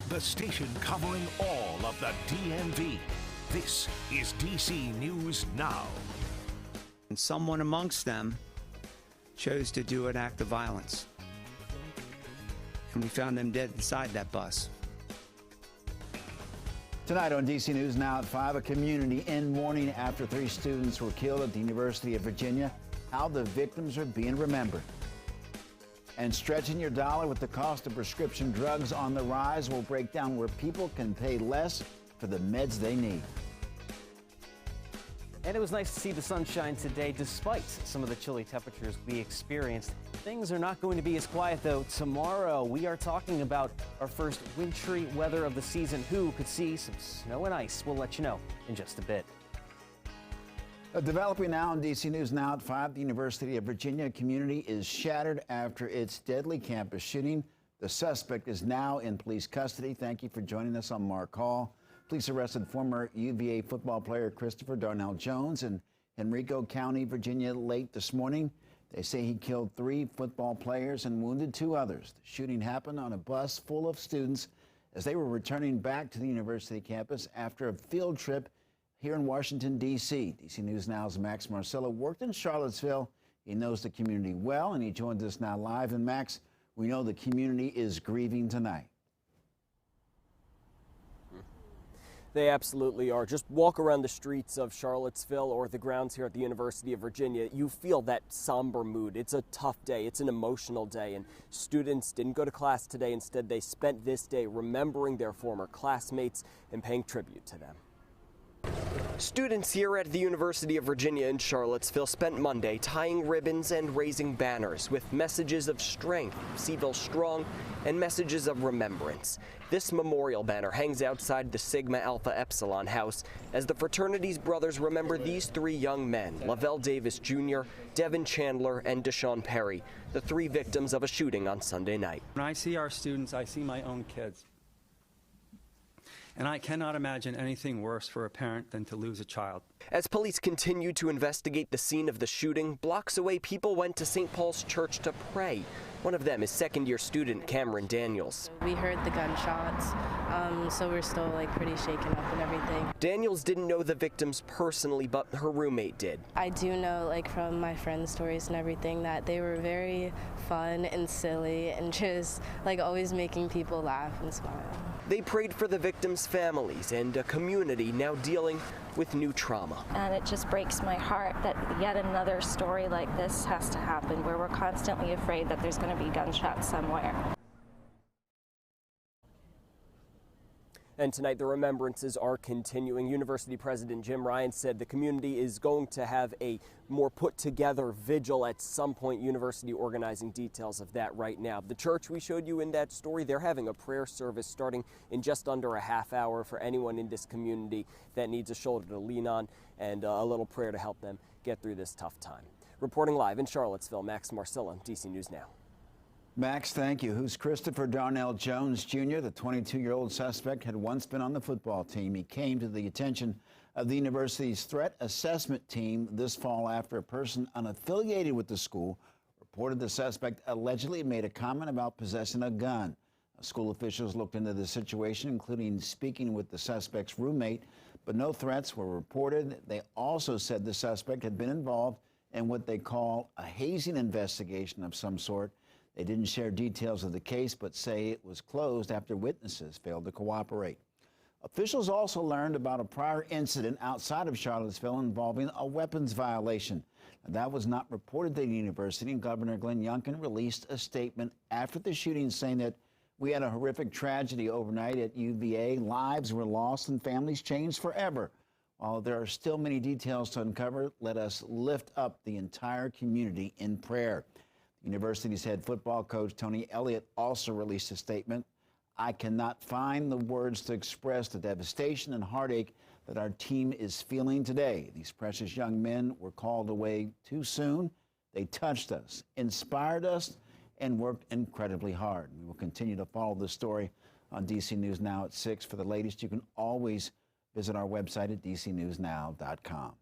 the station covering all of the DMV. This is DC News Now. And someone amongst them chose to do an act of violence. And we found them dead inside that bus. Tonight on DC News Now at 5, a community in mourning after 3 students were killed at the University of Virginia. How the victims are being remembered. And stretching your dollar with the cost of prescription drugs on the rise, will break down where people can pay less for the meds they need. And it was nice to see the sunshine today, despite some of the chilly temperatures we experienced. Things are not going to be as quiet, though. Tomorrow, we are talking about our first wintry weather of the season. Who could see some snow and ice? We'll let you know in just a bit. Developing now on DC News Now at 5, the University of Virginia community is shattered after its deadly campus shooting. The suspect is now in police custody. Thank you for joining us on Mark Hall. Police arrested former UVA football player Christopher Darnell Jones in Henrico County, Virginia, late this morning. They say he killed 3 football players and wounded 2 others. The shooting happened on a bus full of students as they were returning back to the university campus after a field trip here in Washington, D.C. DC News Now's Max Marcella worked in Charlottesville. He knows the community well, and he joins us now live. And Max, we know the community is grieving tonight. They absolutely are. Just walk around the streets of Charlottesville or the grounds here at the University of Virginia. You feel that somber mood. It's a tough day. It's an emotional day. And students didn't go to class today. Instead, they spent this day remembering their former classmates and paying tribute to them. Students here at the University of Virginia in Charlottesville spent Monday tying ribbons and raising banners with messages of strength, Seville strong, and messages of remembrance. This memorial banner hangs outside the Sigma Alpha Epsilon house as the fraternity's brothers remember these 3 young men, Lavelle Davis Jr., Devin Chandler, and Deshaun Perry, the 3 victims of a shooting on Sunday night. When I see our students, I see my own kids. And I cannot imagine anything worse for a parent than to lose a child. As police continue to investigate the scene of the shooting, blocks away people went to St. Paul's Church to pray. One of them is second-year student Cameron Daniels. We heard the gunshots, so we're still pretty shaken up and everything. Daniels didn't know the victims personally, but her roommate did. I do know from my friends' stories and everything that they were very fun and silly and just always making people laugh and smile. They prayed for the victims' families and a community now dealing with new trauma. And it just breaks my heart that yet another story like this has to happen, where we're constantly afraid that there's going to be gunshots somewhere. And tonight, the remembrances are continuing. University President Jim Ryan said the community is going to have a more put-together vigil at some point. University organizing details of that right now. The church we showed you in that story, they're having a prayer service starting in just under a half hour for anyone in this community that needs a shoulder to lean on and a little prayer to help them get through this tough time. Reporting live in Charlottesville, Max Marcella, DC News Now. Max, thank you. Who's Christopher Darnell Jones Jr.? The 22-year-old suspect had once been on the football team. He came to the attention of the university's threat assessment team this fall after a person unaffiliated with the school reported the suspect allegedly made a comment about possessing a gun. School officials looked into the situation, including speaking with the suspect's roommate, but no threats were reported. They also said the suspect had been involved in what they call a hazing investigation of some sort. They didn't share details of the case, but say it was closed after witnesses failed to cooperate. Officials also learned about a prior incident outside of Charlottesville involving a weapons violation. That was not reported to the university, and Governor Glenn Youngkin released a statement after the shooting saying that we had a horrific tragedy overnight at UVA. Lives were lost and families changed forever. While there are still many details to uncover, let us lift up the entire community in prayer. The university's head football coach, Tony Elliott, also released a statement. I cannot find the words to express the devastation and heartache that our team is feeling today. These precious young men were called away too soon. They touched us, inspired us, and worked incredibly hard. We will continue to follow this story on DC News Now at 6. For the latest, you can always visit our website at dcnewsnow.com.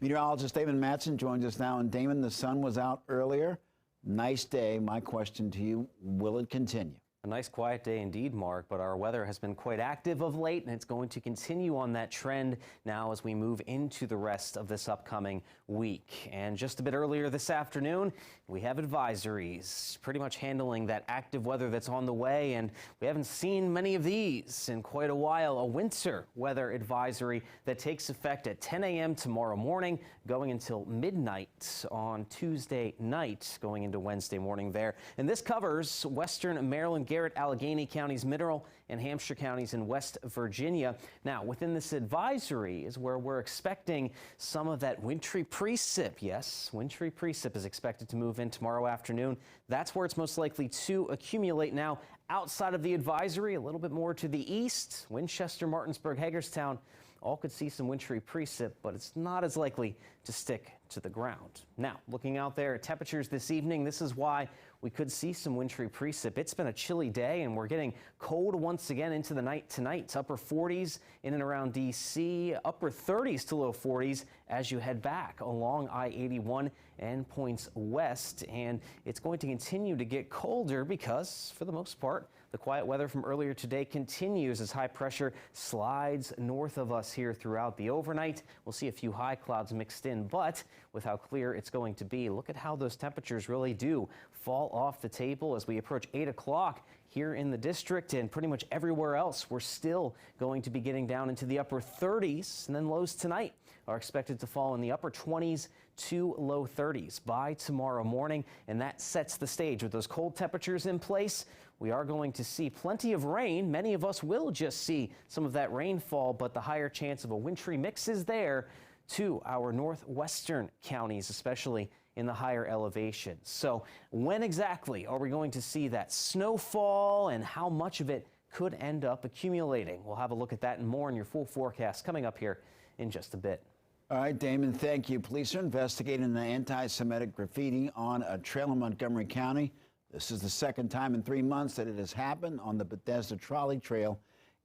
Meteorologist Damon Matson joins us now. And Damon, the sun was out earlier. Nice day. My question to you, will it continue? A nice quiet day indeed, Mark, but our weather has been quite active of late, and it's going to continue on that trend now as we move into the rest of this upcoming week. And just a bit earlier this afternoon, we have advisories pretty much handling that active weather that's on the way, and we haven't seen many of these in quite a while. A winter weather advisory that takes effect at 10 a.m. tomorrow morning, going until midnight on Tuesday night, going into Wednesday morning there. And this covers western Maryland, Garrett, Allegheny counties, Mineral, and Hampshire counties in West Virginia. Now, within this advisory is where we're expecting some of that wintry precip. Yes, wintry precip is expected to move in tomorrow afternoon. That's where it's most likely to accumulate. Now, outside of the advisory, a little bit more to the east, Winchester, Martinsburg, Hagerstown, all could see some wintry precip, but it's not as likely to stick to the ground. Now, looking out there at temperatures this evening, this is why we could see some wintry precip. It's been a chilly day, and we're getting cold once again into the night tonight. It's upper 40s in and around D.C., upper 30s to low 40s as you head back along I-81 and points west. And it's going to continue to get colder because, for the most part, the quiet weather from earlier today continues as high pressure slides north of us here throughout the overnight. We'll see a few high clouds mixed in, but with how clear it's going to be, look at how those temperatures really do fall off the table as we approach 8 o'clock here in the district, and pretty much everywhere else. We're still going to be getting down into the upper 30s, and then lows tonight are expected to fall in the upper 20s to low 30s by tomorrow morning, and that sets the stage. With those cold temperatures in place, we are going to see plenty of rain. Many of us will just see some of that rainfall, but the higher chance of a wintry mix is there to our northwestern counties, especially in the higher elevations. So when exactly are we going to see that snowfall, and how much of it could end up accumulating? We'll have a look at that and more in your full forecast coming up here in just a bit. All right, Damon, thank you. Police are investigating the anti-Semitic graffiti on a trail in Montgomery County. This is the second time in 3 months that it has happened on the Bethesda Trolley Trail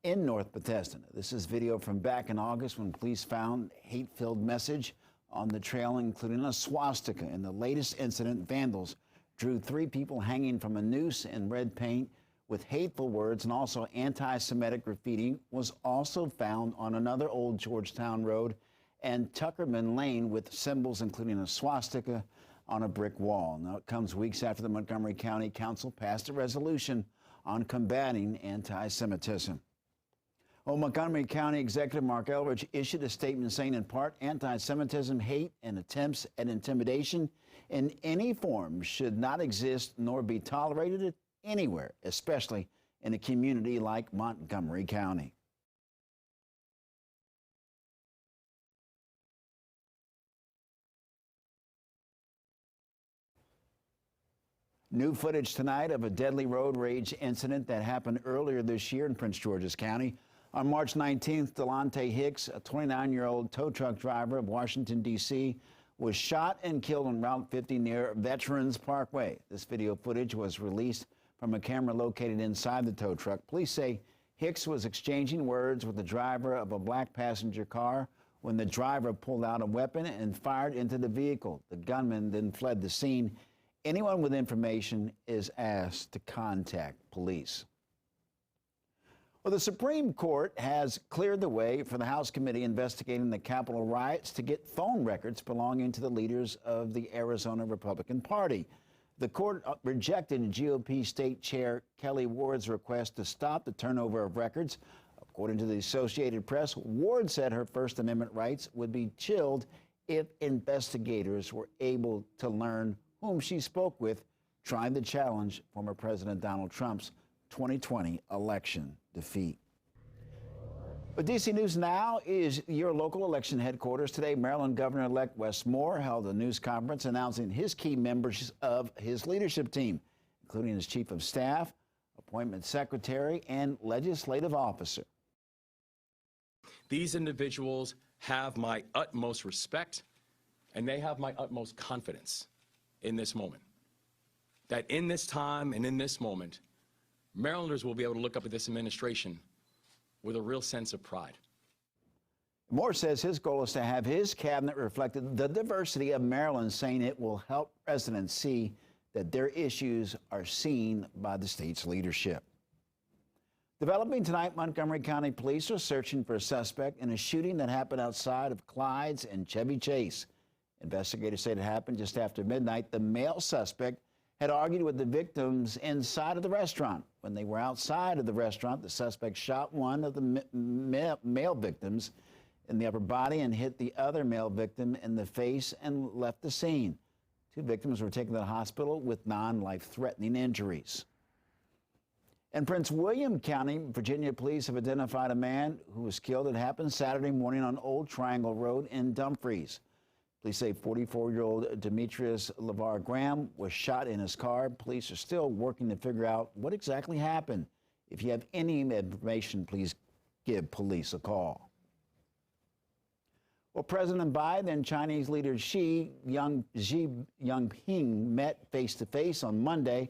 in North Bethesda. This is video from back in August when police found hate-filled message on the trail, including a swastika. In the latest incident, vandals drew 3 people hanging from a noose in red paint with hateful words, and also anti-Semitic graffiti was also found on another old Georgetown road and Tuckerman Lane with symbols including a swastika on a brick wall. Now, it comes weeks after the Montgomery County Council passed a resolution on combating anti-Semitism. Well, Montgomery County Executive Mark Elridge issued a statement saying, in part, anti-Semitism, hate, and attempts at intimidation in any form should not exist nor be tolerated anywhere, especially in a community like Montgomery County. New footage tonight of a deadly road rage incident that happened earlier this year in Prince George's County. On March 19th, Delonte Hicks, a 29-year-old tow truck driver of Washington, D.C., was shot and killed on Route 50 near Veterans Parkway. This video footage was released from a camera located inside the tow truck. Police say Hicks was exchanging words with the driver of a black passenger car when the driver pulled out a weapon and fired into the vehicle. The gunman then fled the scene. Anyone with information is asked to contact police. Well, the Supreme Court has cleared the way for the House committee investigating the Capitol riots to get phone records belonging to the leaders of the Arizona Republican Party. The court rejected GOP State Chair Kelly Ward's request to stop the turnover of records. According to the Associated Press, Ward said her First Amendment rights would be chilled if investigators were able to learn whom she spoke with trying to challenge former President Donald Trump's 2020 election defeat. But DC News Now is your local election headquarters. Today, Maryland Governor-elect Wes Moore held a news conference announcing his key members of his leadership team, including his chief of staff, appointment secretary, and legislative officer. These individuals have my utmost respect, and they have my utmost confidence in this moment. That in this time and in this moment, Marylanders will be able to look up at this administration with a real sense of pride. Moore says his goal is to have his cabinet reflect the diversity of Maryland, saying it will help residents see that their issues are seen by the state's leadership. Developing tonight, Montgomery County Police are searching for a suspect in a shooting that happened outside of Clyde's and Chevy Chase. Investigators say it happened just after midnight. The male suspect had argued with the victims inside of the restaurant. When they were outside of the restaurant, the suspect shot one of the male victims in the upper body and hit the other male victim in the face and left the scene. 2 victims were taken to the hospital with non-life-threatening injuries. In Prince William County, Virginia, police have identified a man who was killed. It happened Saturday morning on Old Triangle Road in Dumfries. Police say 44-year-old Demetrius LeVar Graham was shot in his car. Police are still working to figure out what exactly happened. If you have any information, please give police a call. Well, President Biden and Chinese leader Xi Jinping met face-to-face on Monday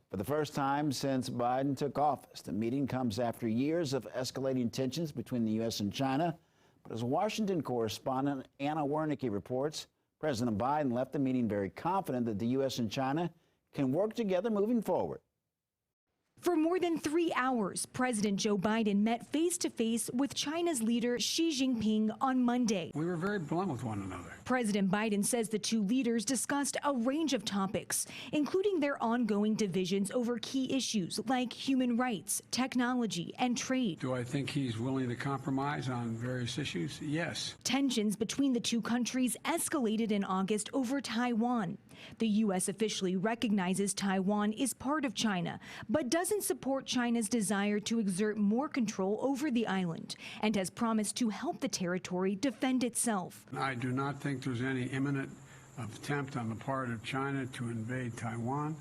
for the first time since Biden took office. The meeting comes after years of escalating tensions between the U.S. and China. But as Washington correspondent Anna Wernicke reports, President Biden left the meeting very confident that the U.S. and China can work together moving forward. For more than 3 hours, President Joe Biden met face-to-face with China's leader Xi Jinping on Monday. We were very blunt with one another. President Biden says the 2 leaders discussed a range of topics, including their ongoing divisions over key issues like human rights, technology, and trade. Do I think he's willing to compromise on various issues? Yes. Tensions between the 2 countries escalated in August over Taiwan. The U.S. officially recognizes Taiwan is part of China, but doesn't support China's desire to exert more control over the island and has promised to help the territory defend itself. I do not think there's any imminent attempt on the part of China to invade Taiwan.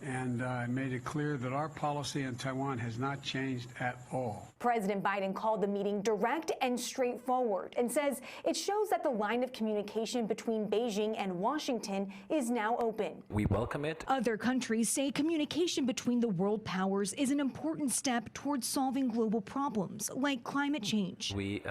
And I made it clear that our policy on Taiwan has not changed at all. President Biden called the meeting direct and straightforward and says it shows that the line of communication between Beijing and Washington is now open. We welcome it. Other countries say communication between the world powers is an important step towards solving global problems like climate change. We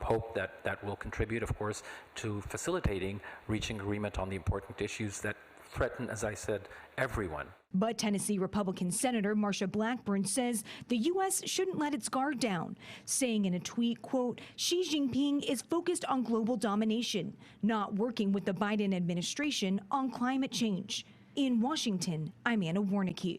hope that that will contribute, of course, to facilitating reaching agreement on the important issues that threaten, as I said, everyone. But Tennessee Republican Senator Marsha Blackburn says the U.S. shouldn't let its guard down, saying in a tweet, quote, Xi Jinping is focused on global domination, not working with the Biden administration on climate change. In Washington, I'm Anna Wernicke.